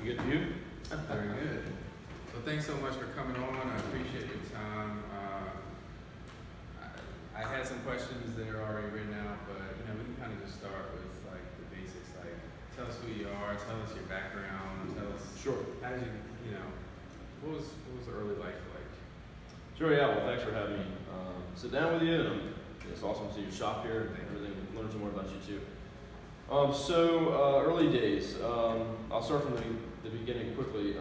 good view? Very good. So thanks so much for coming on. I appreciate your time. I had some questions that are already written out, but we can kind of just start with like the basics. Like, tell us who you are, tell us your background, tell us. Sure. How did you, what was the early life like? Sure. Yeah. Well, thanks for having me sit down with you, and it's awesome to see you shop here and everything. Learn some more about you too. Early days. I'll start from the beginning quickly.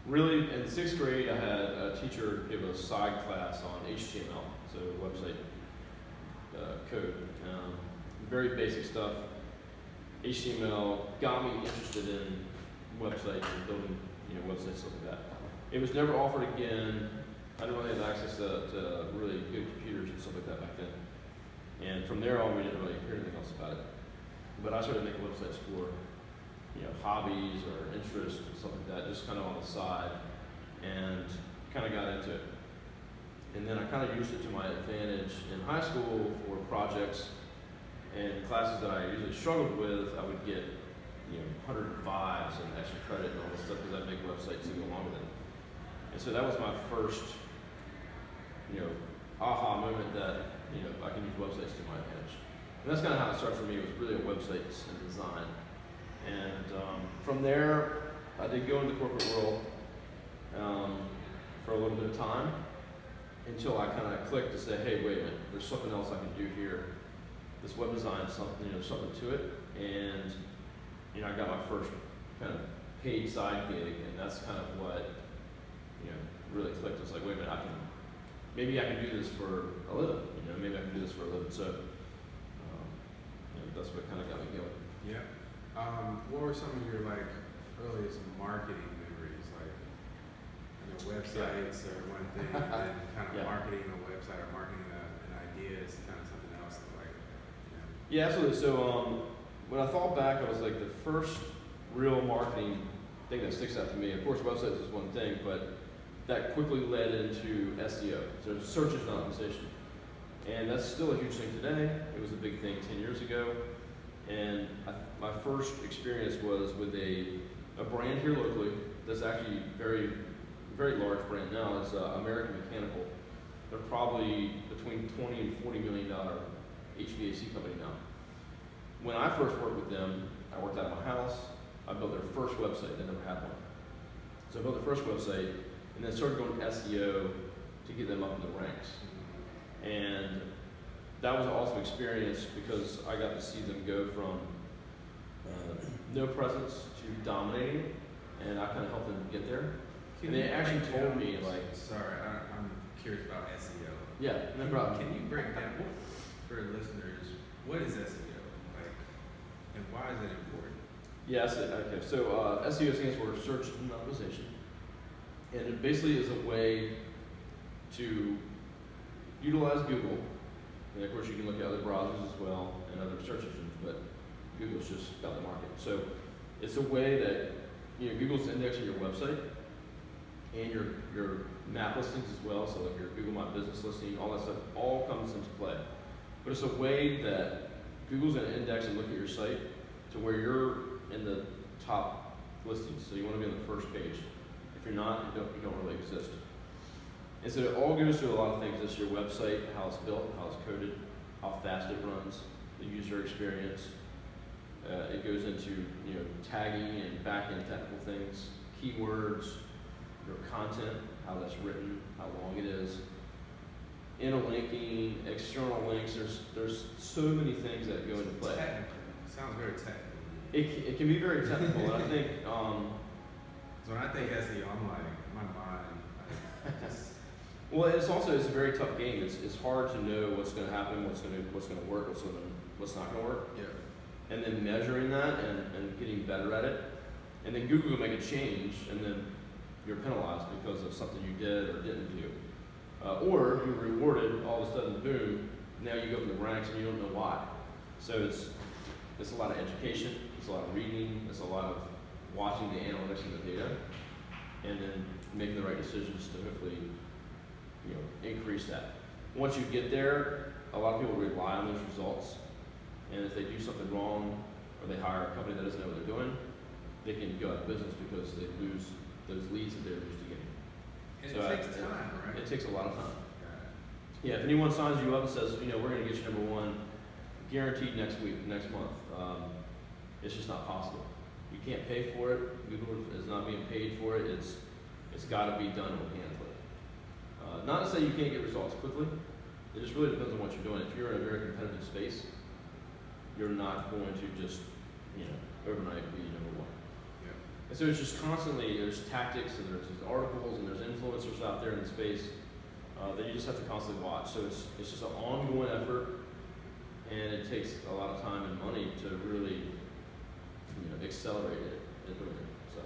Really, in 6th grade, I had a teacher give a side class on HTML, so website code. Very basic stuff. HTML got me interested in websites and building, websites, stuff like that. It was never offered again. I didn't really have access to really good computers and stuff like that back then. And from there on, we didn't really hear anything else about it. But I started making websites for, hobbies or interests and stuff like that, just kind of on the side, and kind of got into it. And then I kind of used it to my advantage in high school for projects and classes that I usually struggled with. I would get, 105s and extra credit and all this stuff because I'd make websites to go along with it. And so that was my first, aha moment that, I can use websites to my advantage. And that's kind of how it started for me. It was really a websites and design. And from there, I did go into the corporate world for a little bit of time until I kind of clicked to say, hey, wait a minute, there's something else I can do here. This web design, something, something to it. And, I got my first kind of paid side gig, and that's kind of what, really clicked. It's like, wait a minute, maybe I can do this for a living. Maybe I can do this for a living. So that's what kind of got me going. Yeah. What were some of your earliest marketing memories? Websites are one thing, and then kind of marketing a website or marketing an idea is kind of something else. Yeah, absolutely. So when I thought back, I was like the first real marketing thing that sticks out to me. Of course, websites is one thing, but that quickly led into SEO, so search engine optimization. And that's still a huge thing today. It was a big thing 10 years ago. And my first experience was with a brand here locally that's actually very, very large brand now. It's American Mechanical. They're probably between $20 and $40 million HVAC company now. When I first worked with them, I worked out of my house. I built their first website. They never had one. So I built the first website and then started going to SEO to get them up in the ranks. And that was an awesome experience because I got to see them go from no presence to dominating, and I kind of helped them get there. And they actually told me, sorry, I'm curious about SEO. Yeah, no problem. Can you break down for listeners, what is SEO? And why is it important? Yes, okay. So SEO stands for search engine optimization. And it basically is a way to utilize Google. And of course, you can look at other browsers as well and other search engines, but Google's just got the market. So it's a way that Google's indexing your website and your map listings as well. So like your Google My Business listing, all that stuff, all comes into play. But it's a way that Google's going to index and look at your site to where you're in the top listings. So you want to be on the first page. If you're not, you don't really exist. And so it all goes through a lot of things. It's your website, how it's built, how it's coded, how fast it runs, the user experience. It goes into tagging and back-end technical things, keywords, your content, how that's written, how long it is, interlinking, external links. There's so many things that go into play. Technical. Sounds very technical. It can be very technical, and I think. So when I think SEO, I'm like, my mind just. Well, it's a very tough game. It's hard to know what's going to happen, what's going to work, what's not going to work. Yeah. And then measuring that and getting better at it. And then Google will make a change, and then you're penalized because of something you did or didn't do. Or you're rewarded, all of a sudden, boom, now you go up in the ranks and you don't know why. So it's a lot of education, it's a lot of reading, it's a lot of watching the analytics and the data, and then making the right decisions to hopefully increase that. Once you get there, a lot of people rely on those results, and if they do something wrong, or they hire a company that doesn't know what they're doing, they can go out of business because they lose those leads that they're used to getting. And So it takes time, right? It takes a lot of time. Got it. Yeah, if anyone signs you up and says, you know, we're going to get you number one, guaranteed next week, next month, it's just not possible. You can't pay for it. Google is not being paid for it. It's got to be done organically. Not to say you can't get results quickly. It just really depends on what you're doing. If you're in a very competitive space, you're not going to just, you know, overnight be number one. Yeah. And so it's just constantly, there's tactics and there's articles and there's influencers out there in the space that you just have to constantly watch. So it's just an ongoing effort, and it takes a lot of time and money to really, you know, accelerate it and doing it. So.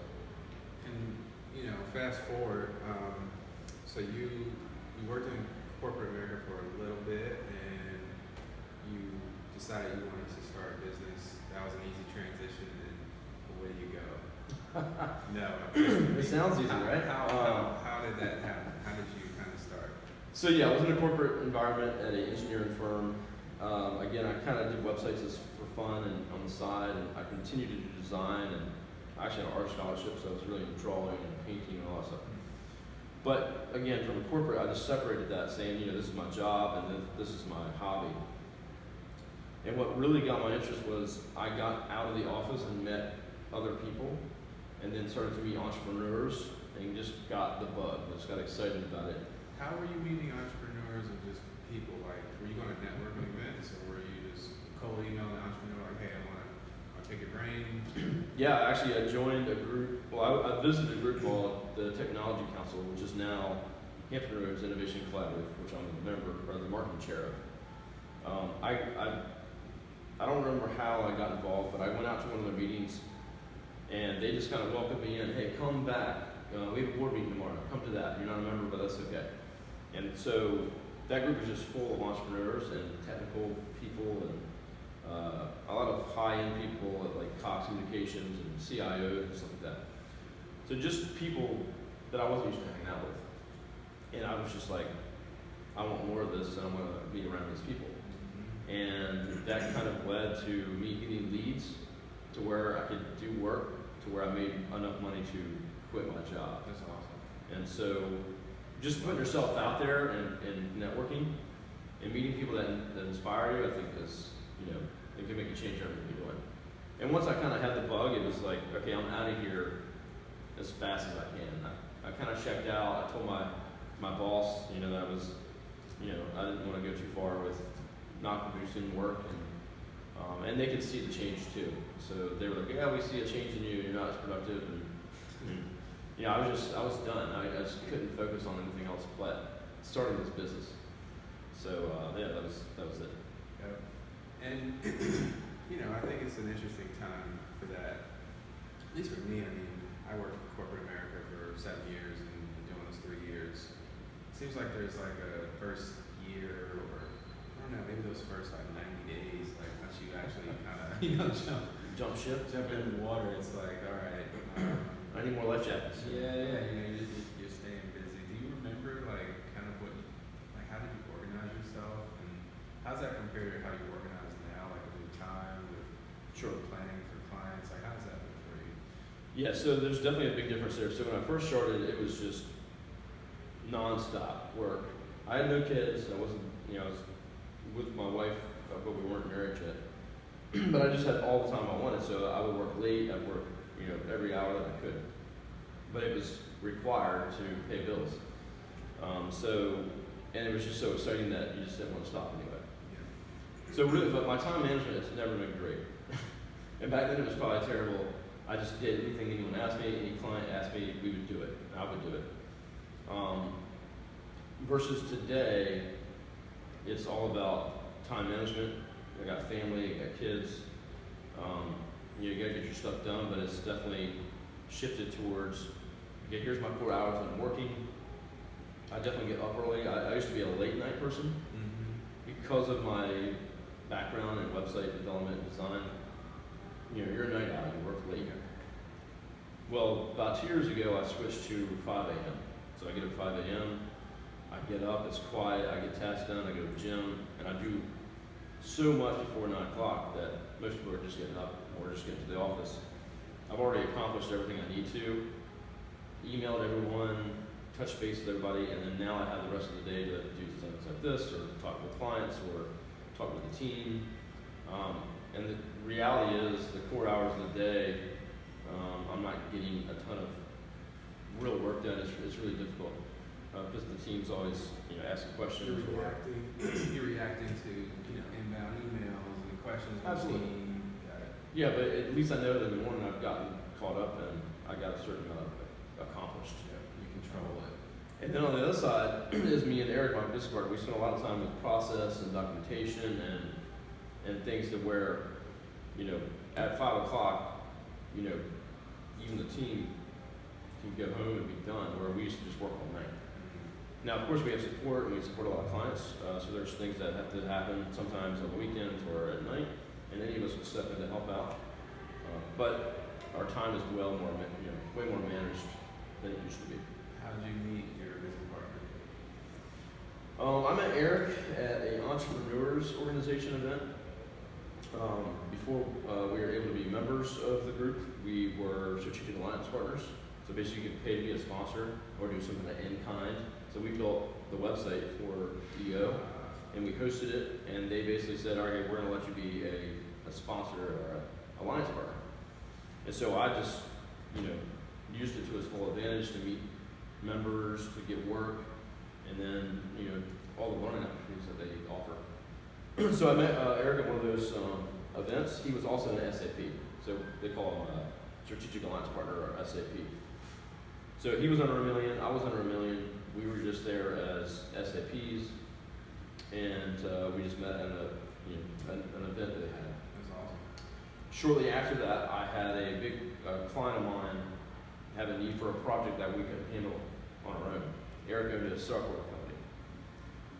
And, you know, fast forward, so you worked in corporate America for a little bit, and you decided you wanted to start a business. That was an easy transition, and away you go. No. It sounds easy, right? How did that happen? How did you kind of start? So yeah, I was in a corporate environment at an engineering firm. Again, I kind of did websites just for fun and on the side, and I continued to do design, and I actually had an art scholarship, so I was really into drawing and painting and all that stuff. But again, from corporate, I just separated that, saying, you know, this is my job and this is my hobby. And what really got my interest was I got out of the office and met other people, and then started to meet entrepreneurs, and just got the bug. I just got excited about it. How were you meeting entrepreneurs and just people? Like, were you going to networking events, or were you just cold emailing an entrepreneur like, hey, I want to pick your brain? Yeah, actually, I joined a group. Well, I visited a group called the Technology Council, which is now Hampton Roads Innovation Collaborative, which I'm a member, or the marketing chair of. I don't remember how I got involved, but I went out to one of their meetings, and they just kind of welcomed me in. Hey, come back. We have a board meeting tomorrow. Come to that. You're not a member, but that's okay. And so that group is just full of entrepreneurs and technical people, and a lot of high-end people at like Cox Communications and CIOs and stuff like that. So just people that I wasn't used to hanging out with. And I was just like, I want more of this, and I want to be around these people. And that kind of led to me getting leads to where I could do work, to where I made enough money to quit my job. That's awesome. And so just putting yourself out there and networking and meeting people that inspire you, I think is, you know, it can make a change in everything you're doing. And once I kind of had the bug, it was like, okay, I'm out of here as fast as I can. I kind of checked out. I told my boss, you know, that I was, you know, I didn't want to go too far with not producing work, and they could see the change too. So they were like, yeah, we see a change in you. You're not as productive, and you know, I was done. I just couldn't focus on anything else but starting this business. So yeah, that was it. Yep. And you know, I think it's an interesting time for that. At least for me. I mean, I worked in corporate America for 7 years and been doing this 3 years. It seems like there's like a first year, or I don't know, maybe those first like 90 days, like once you actually kind of, you know, Jump ship. jump in the water, it's like, all right. I need more life jackets. Yeah, you know, you're staying busy. Do you remember like kind of like how did you organize yourself, and how's that compare to how you organize now, like with time, with Sure. planning for clients? Like, how does that look for you? Yeah, so there's definitely a big difference there. So when I first started, it was just nonstop work. I had no kids. I wasn't, you know, I was with my wife, but we weren't married yet. But I just had all the time I wanted. So I would work late. I'd work, you know, every hour that I could. But it was required to pay bills. And it was just so exciting that you just didn't want to stop anyway. Yeah. So really, but my time management has never been great. And back then it was probably terrible. I just did anything anyone asked me, any client asked me, we would do it. I would do it. Versus today, it's all about time management. I got family, I got kids. You gotta get your stuff done, but it's definitely shifted towards, okay, here's my 4 hours when I'm working. I definitely get up early. I used to be a late night person because of my background in website development and design. You know, you're a night owl, you work late. Well, about 2 years ago, I switched to 5 a.m. So I get up at 5 a.m., I get up, it's quiet, I get tasks done, I go to the gym, and I do so much before 9 o'clock that most people are just getting up or just getting to the office. I've already accomplished everything I need to, emailed everyone, touched base with everybody, and then now I have the rest of the day to do things like this, or talk with clients, or talk with the team. And the reality is, the core hours of the day, I'm not getting a ton of real work done. It's really difficult because the team's always, asking questions. You're reacting to, inbound emails and questions from the Absolutely. team. Got it. Yeah, but at least I know that in the morning I've gotten caught up and I got a certain amount accomplished. Yeah, you control it. And then on the other side is me and Eric, my business partner. We spend a lot of time with process and documentation and things to where, at 5 o'clock, even the team can go home and be done, where we used to just work all night. Now, of course, we have support, and we support a lot of clients, so there's things that have to happen sometimes on the weekends or at night, and any of us will step in to help out. But our time is way more managed than it used to be. How did you meet your business partner? I met Eric at an entrepreneurs organization event. Before we were able to be members of the group, we were strategic alliance partners. So basically, you could pay to be a sponsor or do something in kind. So we built the website for EO, and we hosted it, and they basically said, all right, we're going to let you be a sponsor or a alliance partner. And so I just, used it to its full advantage to meet members, to get work, and then, all the learning opportunities that they offer. So I met Eric at one of those events. He was also an SAP, so they call him a strategic alliance partner or SAP. So he was under $1 million, I was under $1 million. We were just there as SAPs, and we just met at an event that they had. That's awesome. Shortly after that, I had a big client of mine have a need for a project that we could handle on our own. Eric owned a software company.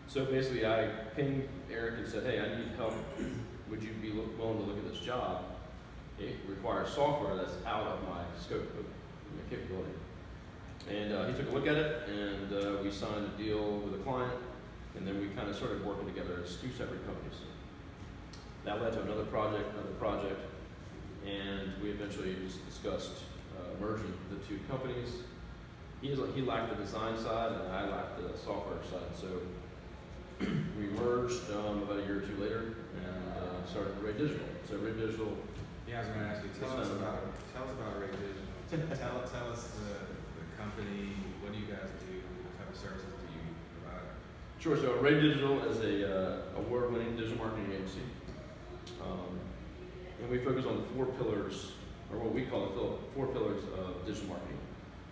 So basically, I pinged Eric and said, hey, I need help. Would you be willing to look at this job? It requires software that's out of my scope of capability. And he took a look at it, and we signed a deal with a client, and then we kind of started working together as two separate companies. That led to another project, and we eventually just discussed merging the two companies. He lacked the design side, and I lacked the software side, so we merged about a year or two later and started Ray Digital. So Ray Digital. Yeah, I was going to ask you, tell us about Ray Digital. tell us the company, what do you guys do, what type of services do you provide? Sure, so Ray Digital is a award-winning digital marketing agency. And we focus on the 4 pillars, or what we call the 4 pillars of digital marketing.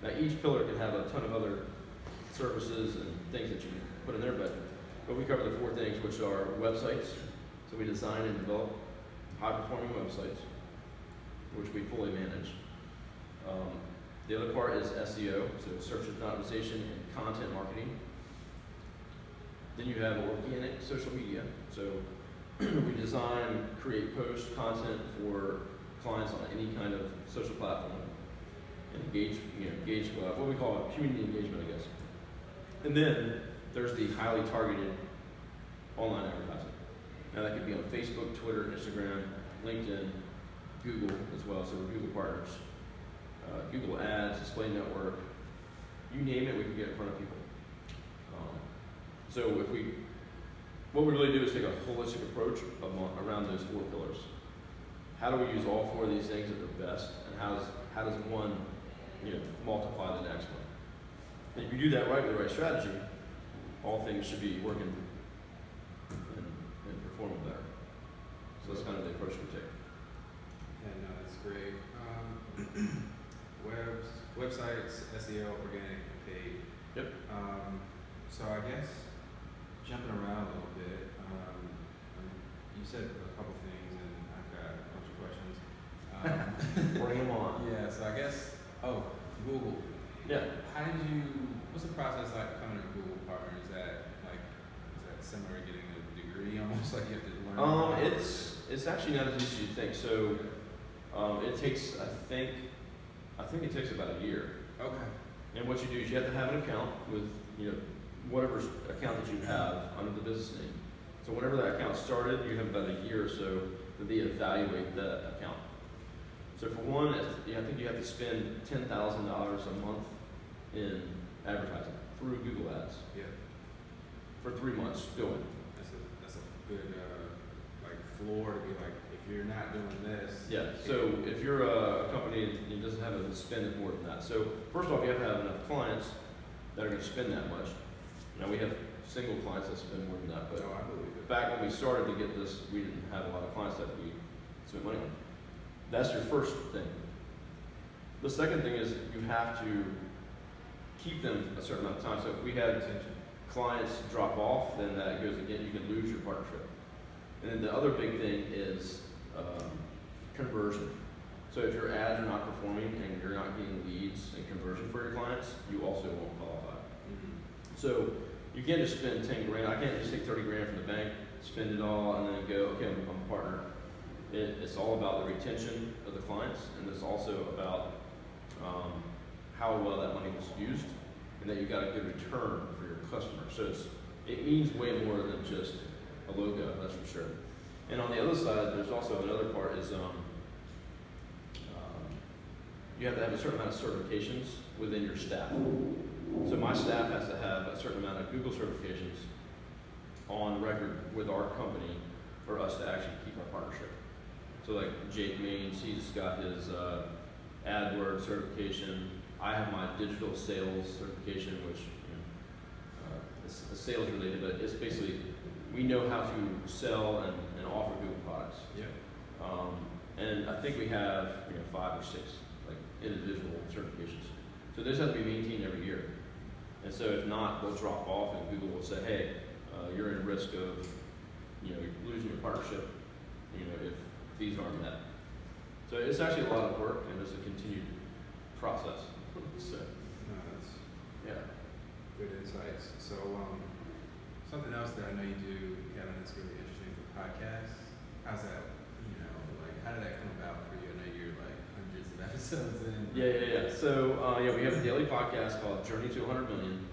Now each pillar can have a ton of other services and things that you can put in there, but we cover the 4 things, which are websites. So we design and develop high-performing websites, which we fully manage. The other part is SEO, so search engine optimization and content marketing. Then you have organic social media. So we design, create post content for clients on any kind of social platform and engage what we call community engagement, I guess. And then there's the highly targeted online advertising. Now that could be on Facebook, Twitter, Instagram, LinkedIn, Google as well. So we're Google partners. Google Ads, Display Network, you name it, we can get in front of people. So what we really do is take a holistic approach around those 4 pillars. How do we use all 4 of these things at their best, and how does one, multiply the next one? And if you do that right with the right strategy, all things should be working and performing better. So that's kind of the approach we take. Yeah, no, that's great. Websites, SEO, organic, paid. Yep. So I guess jumping around a little bit, you said a couple things, and I've got a bunch of questions. Bring them on. Yeah. So I guess Google. Yeah. What's the process like becoming a Google partner? Is that similar to getting a degree, almost like you have to learn? It's actually not as easy as you think. So it takes, I think it takes about a year. Okay. And what you do is you have to have an account with, whatever account that you have under the business name. So whenever that account started, you have about a year or so that they evaluate that account. So for one, I think you have to spend $10,000 a month in advertising through Google Ads. Yeah. For 3 months going. That's a good like floor to be like, if you're not doing this. Yeah. So if you're a company and it doesn't have to spend more than that. So first off, you have to have enough clients that are going to spend that much. Now we have single clients that spend more than that, but I believe it. back when we started to get this, we didn't have a lot of clients that we spent money on. That's your first thing. The second thing is you have to keep them a certain amount of time. So if we had clients drop off, then that goes again, you can lose your partnership. And then the other big thing is conversion. So if your ads are not performing and you're not getting leads and conversion for your clients, you also won't qualify. Mm-hmm. So you can't just spend 10 grand. I can't just take 30 grand from the bank, spend it all, and then go, okay, I'm a partner. It's all about the retention of the clients, and it's also about how well that money was used, and that you got a good return for your customer. So it means way more than just a logo, that's for sure. And on the other side, there's also another part is you have to have a certain amount of certifications within your staff. So my staff has to have a certain amount of Google certifications on record with our company for us to actually keep our partnership. So like Jake Maines, he's got his AdWords certification. I have my digital sales certification, which is sales related, but it's basically we know how to sell and offer Google products. Yeah. And I think we have 5 or 6 like individual certifications. So this has to be maintained every year. And so if not, they'll drop off, and Google will say, hey, you're in risk of losing your partnership if these aren't met. So it's actually a lot of work, and it's a continued process. So That's yeah. good insights. So something else that I know you do, Kevin, that's really interesting for podcasts. How's that? How did that come about for you? I know you're like hundreds of episodes in. Yeah. So we have a daily podcast called Journey to 100 Million,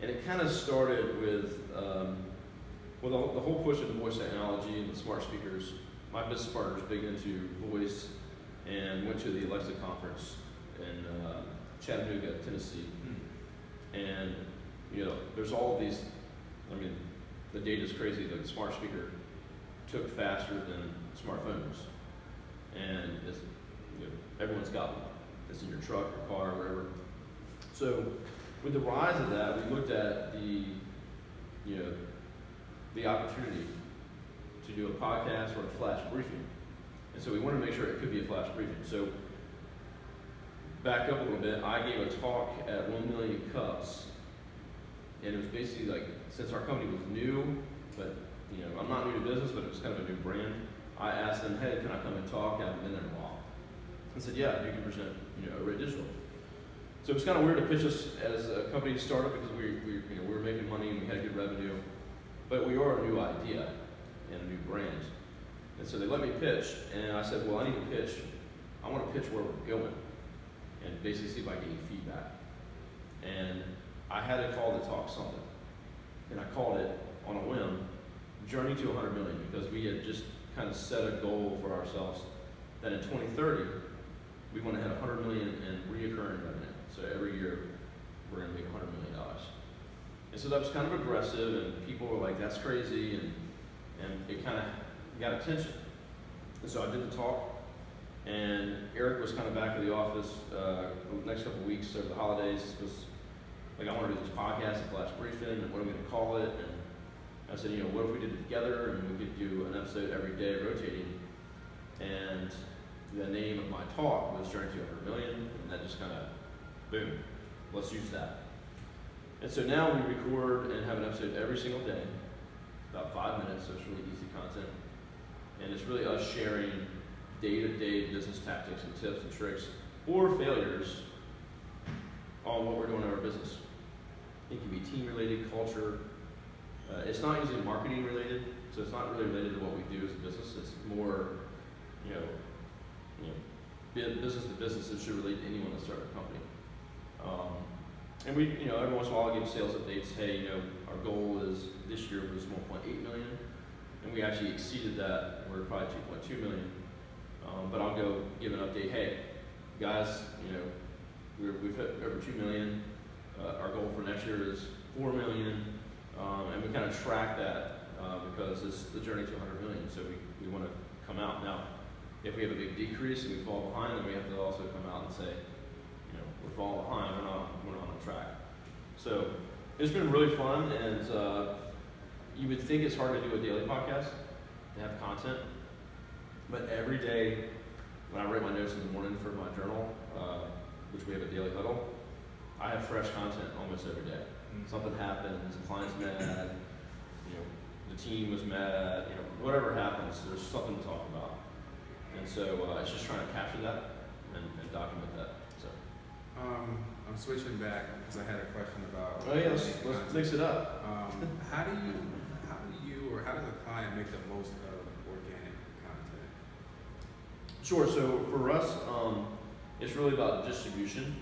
and it kind of started with the whole push into voice technology and the smart speakers. My business partner is big into voice, and went to the Alexa conference in Chattanooga, Tennessee. And there's all of these. I mean, the data's crazy. The smart speaker took faster than smartphones, and it's, everyone's got one. It's in your truck, your car, wherever. So with the rise of that, we looked at the opportunity to do a podcast or a flash briefing, and so we wanted to make sure it could be a flash briefing. So back up a little bit, I gave a talk at 1 Million Cups, and it was basically like, since our company was new, but I'm not new to business, but it was kind of a new brand. I asked them, hey, can I come and talk? I haven't been there in a while. I said, yeah, you can present, Array Digital. So it was kind of weird to pitch us as a company startup because we were making money and we had good revenue, but we are a new idea and a new brand. And so they let me pitch, and I said, well, I need to pitch. I want to pitch where we're going, and basically see if I get any feedback. And I had to call the talk something, and I called it on a whim, Journey to 100 Million, because we had just kind of set a goal for ourselves that in 2030 we want to have 100 million in reoccurring revenue. So every year we're going to make $100 million. And so that was kind of aggressive, and people were like, "That's crazy," and it kind of got attention. And so I did the talk, and Eric was kind of back in the office the next couple of weeks over the holidays. Was like, I want to do this podcast, a flash briefing, and what are we going to call it? And I said, what if we did it together and we could do an episode every day rotating? And the name of my talk was Journey to 100 Million, and that just kind of, boom, let's use that. And so now we record and have an episode every single day, about 5 minutes, so it's really easy content. And it's really us sharing day-to-day business tactics and tips and tricks, or failures, on what we're doing in our business. It can be team-related, culture. It's not usually marketing related, so it's not really related to what we do as a business. It's more, business to business. It should relate to anyone that started a company. And we, every once in a while I give sales updates. Hey, our goal is this year was 1.8 million, and we actually exceeded that. We're probably 2.2 million. But I'll go give an update. Hey, guys, we've hit over 2 million. Our goal for next year is 4 million, and we kind of track that because it's the journey to 100 million. So we want to come out now. If we have a big decrease and we fall behind, then we have to also come out and say, we're falling behind. We're not on track. So it's been really fun, and you would think it's hard to do a daily podcast to have content, but every day when I write my notes in the morning for my journal, which we have a daily huddle, I have fresh content almost every day. Something happens, the client's mad, the team was mad, whatever happens, there's something to talk about. And so it's just trying to capture that and document that. So I'm switching back because I had a question about. Oh yeah, let's mix it up. How do does a client make the most of organic content? Sure. So for us, it's really about distribution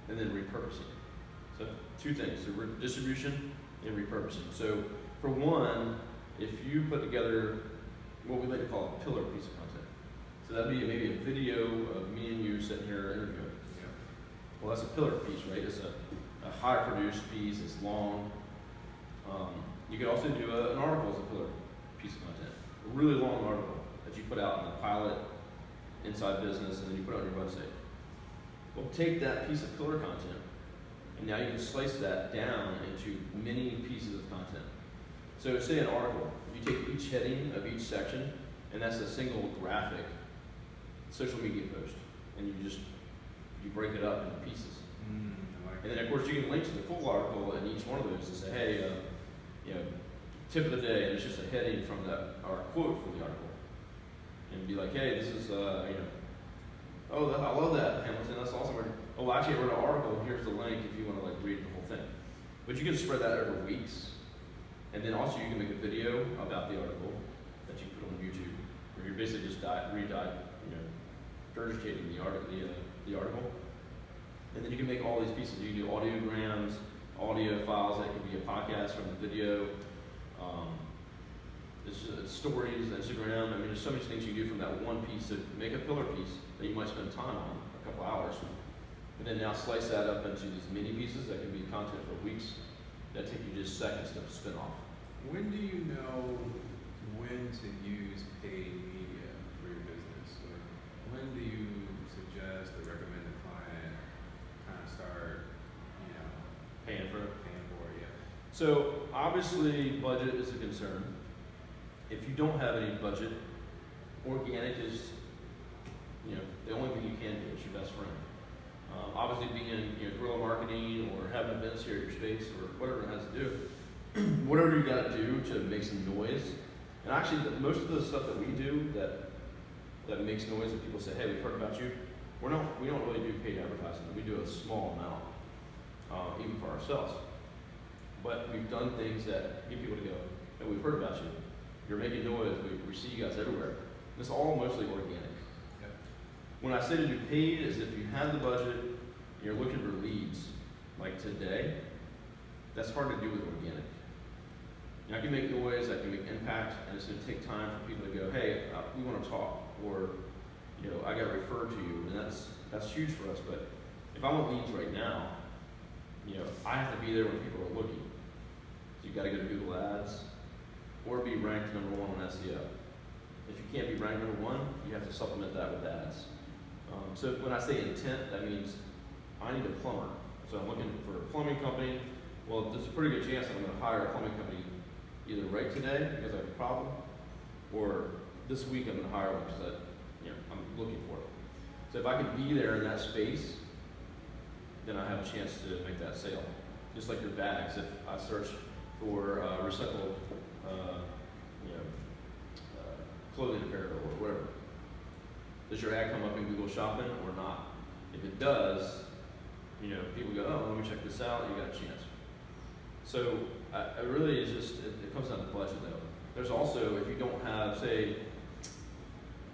and then repurposing. So two things: so distribution and repurposing. So for one, if you put together what we like to call a pillar piece of content, so that'd be maybe a video of me and you sitting here interviewing. Well, that's a pillar piece, right? It's a high-produced piece. It's long. You could also do an article as a pillar piece of content, a really long article that you put out in the pilot, inside business, and then you put it on your website. Well, take that piece of pillar content, and now you can slice that down into many pieces of content. So say an article, if you take each heading of each section, and that's a single graphic social media post, and you break it up into pieces. And then of course you can link to the full article in each one of those and say, hey, tip of the day, and it's just a heading from our quote from the article. And be like, hey, this is, I love that, Hamilton, that's awesome. Oh, actually I wrote an article, here's the link if you want to read the whole thing. But you can spread that over weeks. And then also you can make a video about the article that you put on YouTube, where you're basically just regurgitating the article. And then you can make all these pieces. You can do audiograms, audio files, that could be a podcast from the video. It's stories, Instagram. I mean, there's so many things you can do from that one piece to make a pillar piece that you might spend time on, a couple hours. And then now slice that up into these mini pieces that can be content for weeks that take you just seconds to spin off. When do you know when to use paid media for your business? Or when do you suggest or recommend the client kind of start, Paying for it? Yeah. So obviously budget is a concern. If you don't have any budget, organic is, the only thing you can do. It's your best friend. Obviously being in guerrilla marketing or having events here at your space or whatever it has to do, whatever you got to do to make some noise. And actually most of the stuff that we do that makes noise and people say, hey, we've heard about you, we don't really do paid advertising. We do a small amount, even for ourselves. But we've done things that get people to go, hey, we've heard about you. You're making noise. We see you guys everywhere. It's all mostly organic. Yep. When I say to do paid is if you have the budget, you're looking for leads, like today, that's hard to do with organic. I can make noise, I can make impact, and it's going to take time for people to go, hey, we want to talk, or I got referred to you, and that's huge for us. But if I want leads right now, I have to be there when people are looking. So you got to go to Google Ads, or be ranked number 1 on SEO. If you can't be ranked number 1, you have to supplement that with ads. So when I say intent, that means I need a plumber. So I'm looking for a plumbing company. Well, there's a pretty good chance that I'm going to hire a plumbing company either right today because I have a problem, or this week I'm going to hire one because I'm looking for it. So if I can be there in that space, then I have a chance to make that sale. Just like your bags, if I search for recycled clothing apparel or whatever, does your ad come up in Google Shopping or not? If it does, people go, oh, let me check this out, you got a chance. So it really is just, it comes down to budget though. There's also, if you don't have, say,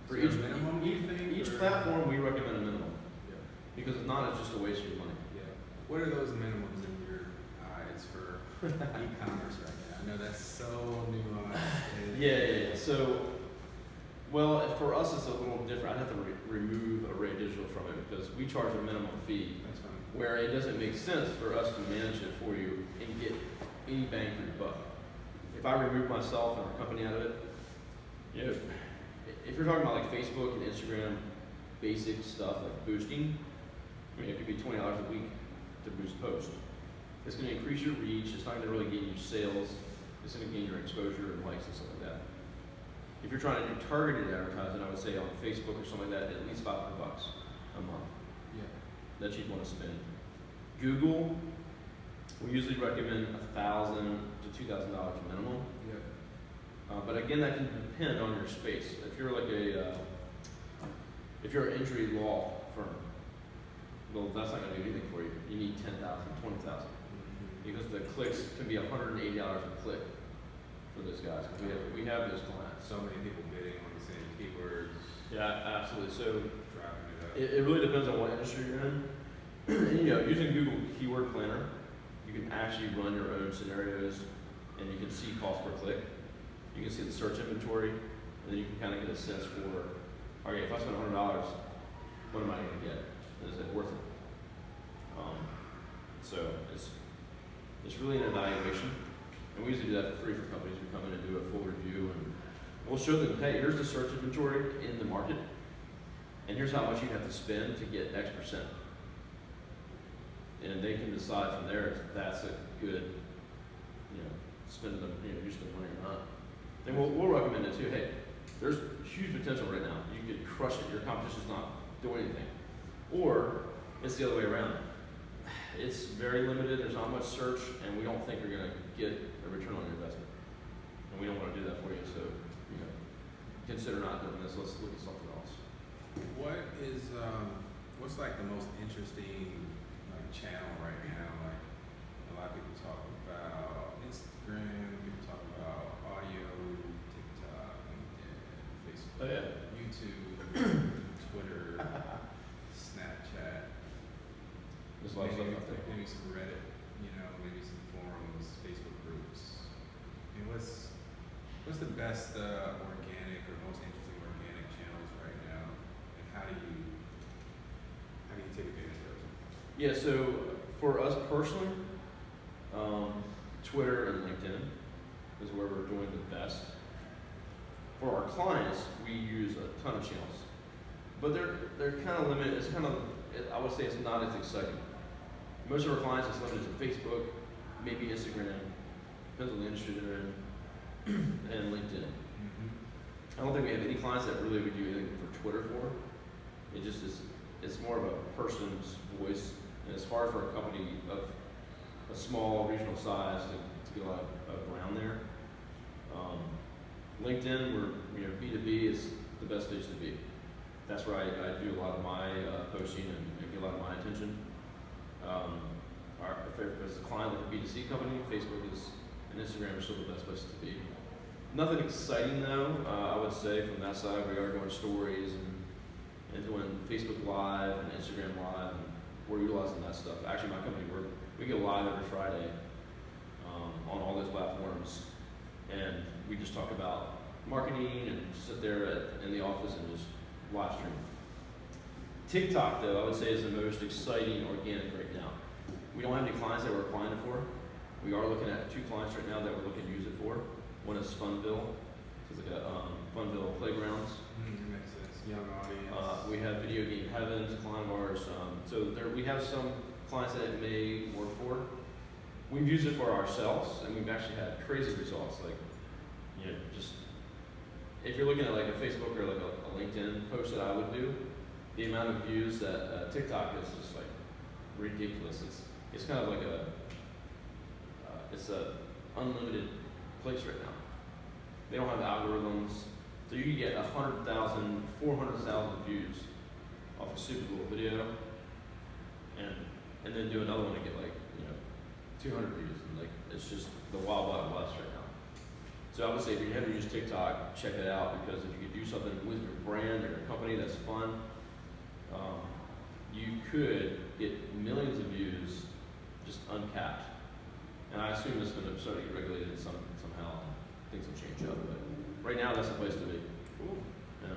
for each minimum, each platform, we recommend a minimum. Yeah. Because if not, it's just a waste of your money. Yeah. What are those minimums in your eyes for e-commerce right now? I know that's so nuanced. Yeah. So, well, for us it's a little different. I'd have to remove Array Digital from it because we charge a minimum fee That's fine. where it doesn't make sense for us to manage it for you and get any bang for your buck. If I remove myself and our company out of it, you know, if you're talking about like Facebook and Instagram basic stuff like boosting, I mean, it could be $20 a week to boost post. It's going to increase your reach. It's not going to really gain you sales. It's going to gain your exposure and likes and stuff like that. If you're trying to do targeted advertising, I would say on Facebook or something like that, at least $500 a month Yeah. that you'd want to spend. Google, we usually recommend $1,000 to $2,000 minimum. Yeah. But again, that can depend on your space. If you're like if you're an injury law firm, well, that's not going to do anything for you. You need 10,000, 20,000, because the clicks can be $180 a click for those guys. We have those clients. So many people bidding on the same keywords, Yeah, absolutely. So driving it up. it really depends on what industry you're in. And, you know, using Google Keyword Planner, you can actually run your own scenarios, and you can see cost per click. You can see the search inventory, and then you can kind of get a sense for, okay, if I spend $100, what am I going to get? Is it worth it? So it's really an evaluation, and we usually do that for free for companies. We come in and do a full review, and we'll show them, hey, here's the search inventory in the market, and here's how much you have to spend to get X percent. And they can decide from there if that's a good, you know, spend the, you know, use of the money or not. And we'll recommend it too. Hey, there's huge potential right now. You could crush it. Your competition's not doing anything. Or it's the other way around. It's very limited. There's not much search, and we don't think you're going to get a return on your investment. And we don't want to do that for you. So, you know, consider not doing this. Let's look at something else. What is what's like the most interesting like channel right now? Like a lot of people talk about Instagram, people talk about audio, TikTok, LinkedIn, Facebook, Oh, yeah. YouTube, Twitter, Snapchat. There's a lot of stuff out there. Maybe some Reddit, you know, maybe some forums, Facebook groups. I mean, what's the best organic or most interesting organic channels right now, and how do you take advantage of them? Yeah, so for us personally, Twitter and LinkedIn is where we're doing the best. For our clients, we use a ton of channels, but they're kind of limited. It's kind of, I would say it's not as exciting. Most of our clients is limited to Facebook, maybe Instagram, depends on the industry they're in, and LinkedIn. I don't think we have any clients that really would do anything for Twitter for. It just is, it's more of a person's voice, and it's hard for a company of a small regional size to get a lot of ground there. LinkedIn, we're B2B is the best place to be. That's where I do a lot of my posting and get a lot of my attention. If it's a client like a B2C company, Facebook and Instagram are still the best place to be. Nothing exciting though, I would say from that side. We are doing stories and doing Facebook Live and Instagram Live, and we're utilizing that stuff. Actually, my company, we go live every Friday on all those platforms, and we just talk about marketing and sit there in the office and just live stream. TikTok, though, I would say is the most exciting organic right now. We don't have any clients that we're applying it for. We are looking at 2 clients right now that we're looking to use it for. One is Funville. It's like a Funville Playgrounds. Makes sense. Young audience. We have Video Game Heavens, a client of ours. So we have some clients that it may work for. We've used it for ourselves, and we've actually had crazy results. Like, you know, just if you're looking at like a Facebook or like a LinkedIn post that I would do, the amount of views that TikTok is just like ridiculous. It's kind of like it's a unlimited place right now. They don't have algorithms, so you can get 100,000, 400,000 views off a super little video, and then do another one and get like 200 views, and like it's just the wild west right now. So I would say if you haven't used TikTok, check it out, because if you could do something with your brand or your company that's fun, you could get millions of views just uncapped. And I assume it's going to start to get regulated somehow. Things will change up, but right now that's the place to be. Cool. Yeah.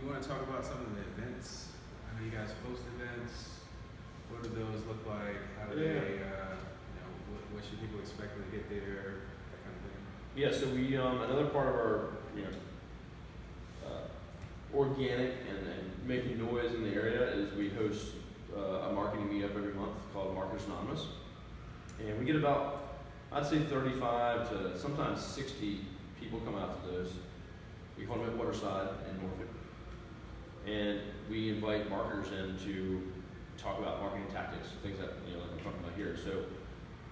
You want to talk about some of the events? I know you guys host events. What do those look like? How do they, what should people expect when they get there? That kind of thing. Yeah, so we, another part of our, organic and making noise in the area is we host a marketing meetup every month called Marketers Anonymous. And we get about, I'd say 35 to sometimes 60 people come out to those. We hold them at Waterside in Norfolk. And we invite marketers in to talk about marketing tactics, things that, like I'm talking about here. So,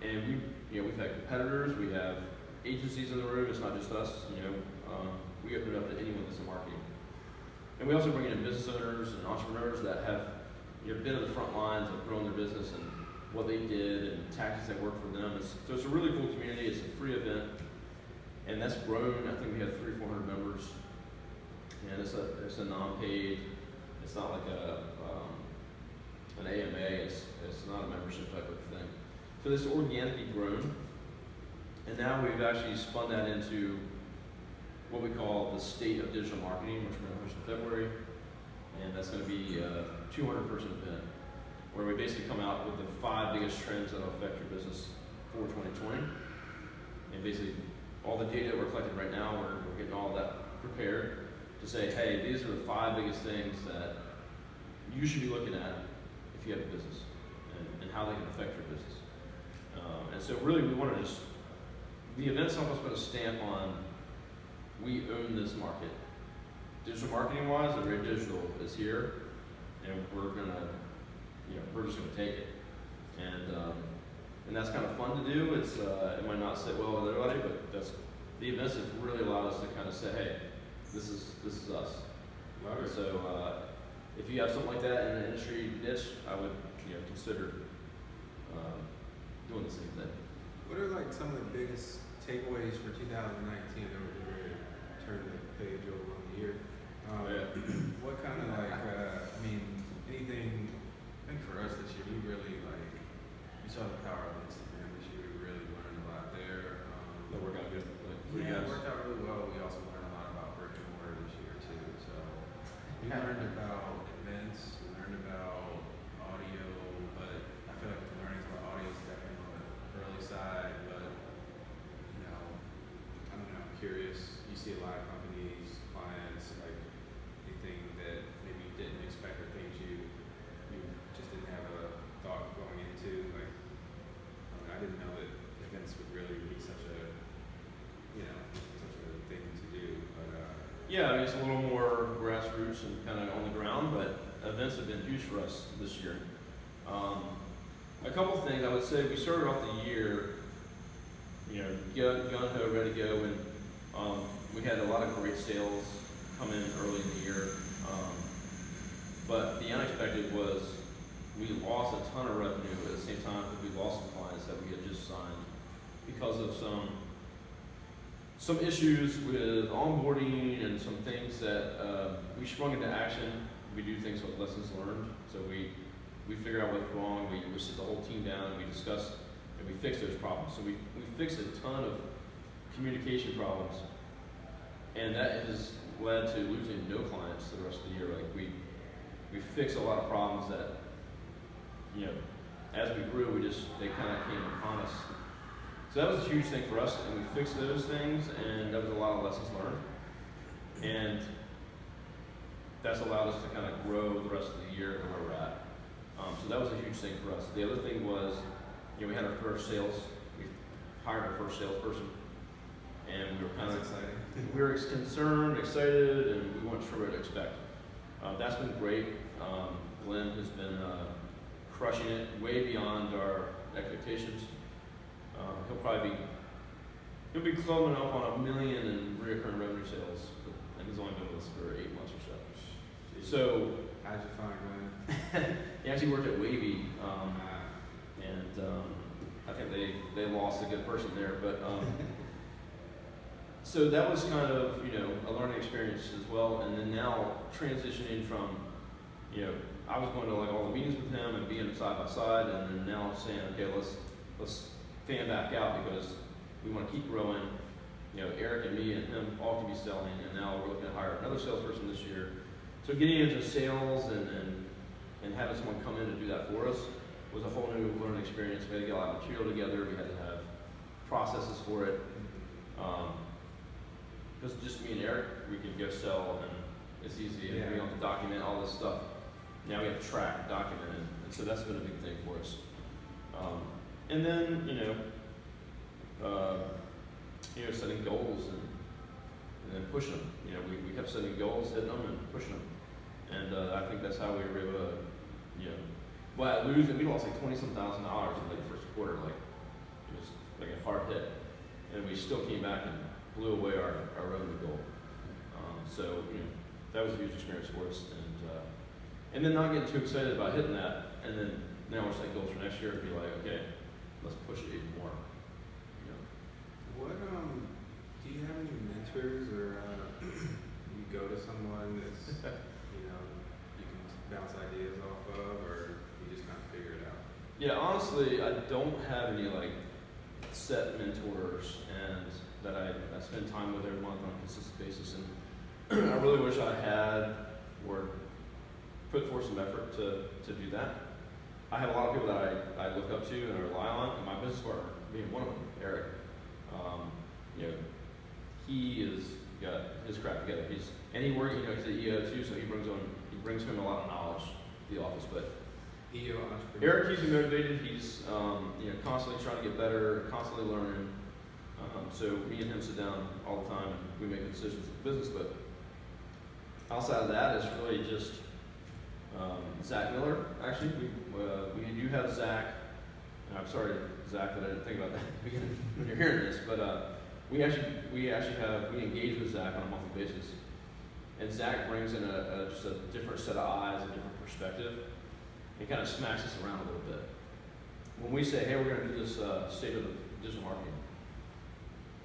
and we've had competitors, we have agencies in the room, it's not just us, we open it up to anyone that's in marketing. And we also bring in business owners and entrepreneurs that have been at the front lines of growing their business and what they did and tactics that work for them. So it's a really cool community. It's a free event, and that's grown. I think we have 300 or 400 members, and it's a non-paid. It's not like an AMA. It's not a membership type of thing. So this organically grown, and now we've actually spun that into what we call the State of Digital Marketing, which we're going to host in February, and that's going to be a 200-person event where we basically come out with the 5 biggest trends that will affect your business for 2020. And basically, all the data we're collecting right now, we're getting all that prepared to say, hey, these are the 5 biggest things that you should be looking at if you have a business and how they can affect your business. And so really we want to the events help us put a stamp on, we own this market. Digital marketing wise, the very digital is here, and we're just gonna take it. And that's kind of fun to do. It's it might not sit well with everybody, but the events have really allowed us to kind of say, hey, this is us. Love it. So if you have something like that in the industry niche, I would consider doing the same thing. What are like some of the biggest takeaways for 2019? That we're ready to turn the page over on the year. What kind of anything? I think for us this year, we really we saw the power of Instagram this year. We really learned a lot there. That worked out good. It worked out really well. We also learned a lot about brick and mortar this year too. So we learned about events, we learned about audio, but I feel like the learnings about audio is definitely on the early side. But I don't know. I'm curious. You see a lot of companies, clients, anything that maybe you didn't expect or things you just didn't have a thought going into. I didn't know that events would really be such a thing to do. But yeah, it's a little more grassroots and kind of on the ground, but events have been huge for us this year. A couple things I would say. We started off the year, gun ho, ready to go, and we had a lot of great sales come in early in the year. But the unexpected was we lost a ton of revenue at the same time that we lost some clients that we had just signed because of some issues with onboarding and some things that we sprung into action. We do things with lessons learned. So we figure out what's wrong. We sit the whole team down and we discuss and we fix those problems. So we fixed a ton of communication problems, and that has led to losing no clients the rest of the year. We fixed a lot of problems that, as we grew, they kind of came upon us. So that was a huge thing for us, and we fixed those things, and that was a lot of lessons learned. And that's allowed us to kind of grow the rest of the year to where we're at. So that was a huge thing for us. The other thing was, we had our first sales. We hired our first salesperson, and we were kind of exciting. We were concerned, excited, and we weren't sure what to expect. That's been great. Glenn has been crushing it way beyond our expectations. He'll be climbing up on $1 million in recurring revenue sales, and he's only been with us for 8 months or so. So how'd you find Glenn? he actually worked at Wavy, and I think they lost a good person there, but so that was kind of a learning experience as well. And then now transitioning from you know, I was going to like all the meetings with him and being side by side, and then now saying, okay, let's fan back out because we want to keep growing. You know, Eric and me and him all can be selling, and now we're looking to hire another salesperson this year. So getting into sales and having someone come in to do that for us was a whole new learning experience. We had to get a lot of material together. We had to have processes for it. Because just me and Eric, we could go sell, and it's easy. And we don't have to document all this stuff. Now we have to track and document it, and so that's been a big thing for us. And then, setting goals and then pushing them. You know, we kept setting goals, hitting them, and pushing them. And I think that's how we were able to, we lost like $20,000 in like the first quarter, like it was like a hard hit, and we still came back and blew away our revenue goal. So that was a huge experience for us, and then not getting too excited about hitting that, and then now we're setting goals for next year to be like, okay, let's push it even more. What do you have any mentors, or you go to someone that's you can bounce ideas off of, or you just kind of figure it out? Yeah, honestly, I don't have any like set mentors and that I spend time with every month on a consistent basis, and I really wish I had or put forth some effort to do that. I have a lot of people that I look up to and I rely on, and my business partner being one of them, Eric. He has got his crap together. He's an EO too, so he brings home a lot of knowledge to the office. But EO entrepreneur. Eric keeps me motivated. He's constantly trying to get better, constantly learning. So me and him sit down all the time and we make decisions in the business. But outside of that, it's really just Zach Miller. Actually, we do have Zach. And I'm sorry, Zach, that I didn't think about that at the beginning when you're hearing this, but we engage with Zach on a monthly basis, and Zach brings in just a different set of eyes, a different perspective, and kind of smacks us around a little bit. When we say, hey, we're going to do this state of digital marketing,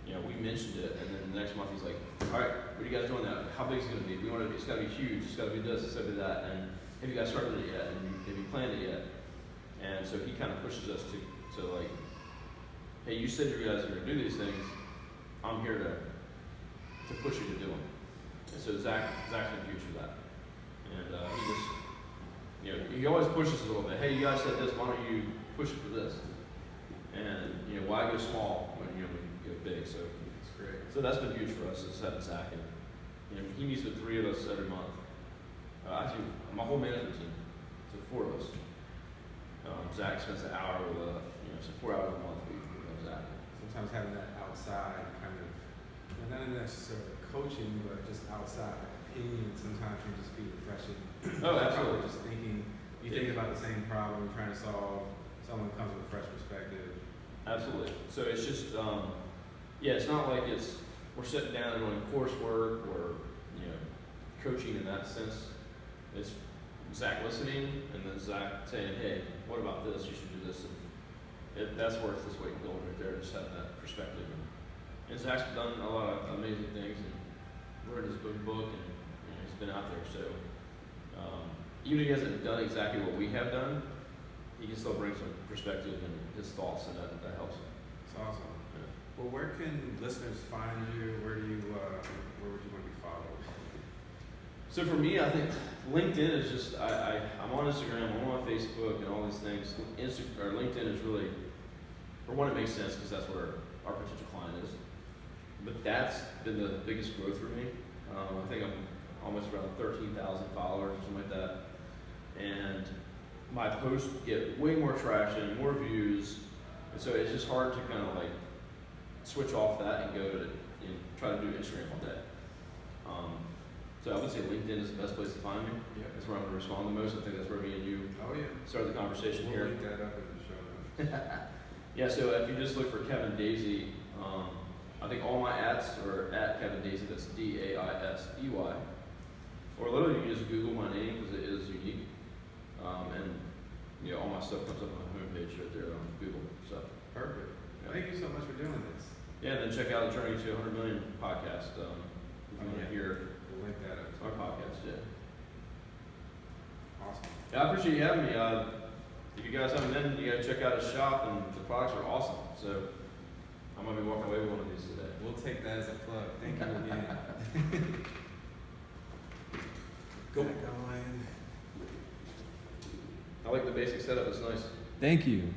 we mentioned it, and then the next month he's like, all right, what are you guys doing now? How big is it going to be? It's got to be huge. It's got to be this. It's got to be that. And have you guys started it yet? And have you planned it yet? And so he kind of pushes us to like, hey, you said you guys are going to do these things. I'm here to push you to do them. And so Zach's been huge for that. And he just, he always pushes a little bit. Hey, you guys said this. Why don't you push it for this? And why go small when we go big? So it's great. So that's been huge for us. Is having Zach, and he meets with 3 of us every month. Actually, my whole management team, so 4 of us. Zach spends an hour with so 4 hours a month we have Zach. Sometimes having that outside kind of, not necessarily coaching, but just outside opinion sometimes can just be refreshing. Oh, absolutely. Just thinking, you think about the same problem you're trying to solve, someone comes with a fresh perspective. Absolutely. So it's just, it's not like we're sitting down and doing coursework or coaching in that sense. It's Zach listening, and then Zach saying, hey, what about this? You should do this. And that's worth this weight in gold right there, just having that perspective. And Zach's done a lot of amazing things, and wrote his book, and he's been out there. So even if he hasn't done exactly what we have done, he can still bring some perspective and his thoughts, and that helps him. It's awesome. Yeah. Well, where can listeners find you? Where would you want to be followed? So for me, I think LinkedIn is just, I'm on Instagram, I'm on Facebook, and all these things. LinkedIn is really, for one, it makes sense because that's where our potential client is. But that's been the biggest growth for me. I think I'm almost around 13,000 followers or something like that. And my posts get way more traction, more views. And so it's just hard to kind of like switch off that and go to try to do Instagram all day. So I would say LinkedIn is the best place to find me. Yeah. That's where I'm going to respond the most. I think that's where me and you started the conversation we'll here. link that up in the show notes. Yeah, so if you just look for Kevin Daisey, I think all my ads are at Kevin Daisey, that's Daisey. Or literally you can just Google my name because it is unique. And all my stuff comes up on the homepage right there on Google. So Perfect. Yeah. Thank you so much for doing this. Yeah, and then check out the Journey to 100 Million podcast. If you want to hear We'll link that up. our podcast, yeah. Yeah, I appreciate you having me. If you guys haven't been, you gotta check out his shop, and the products are awesome. So I'm gonna be walking away with one of these today. We'll take that as a plug. Thank you again. Go. Back on. I like the basic setup. It's nice. Thank you.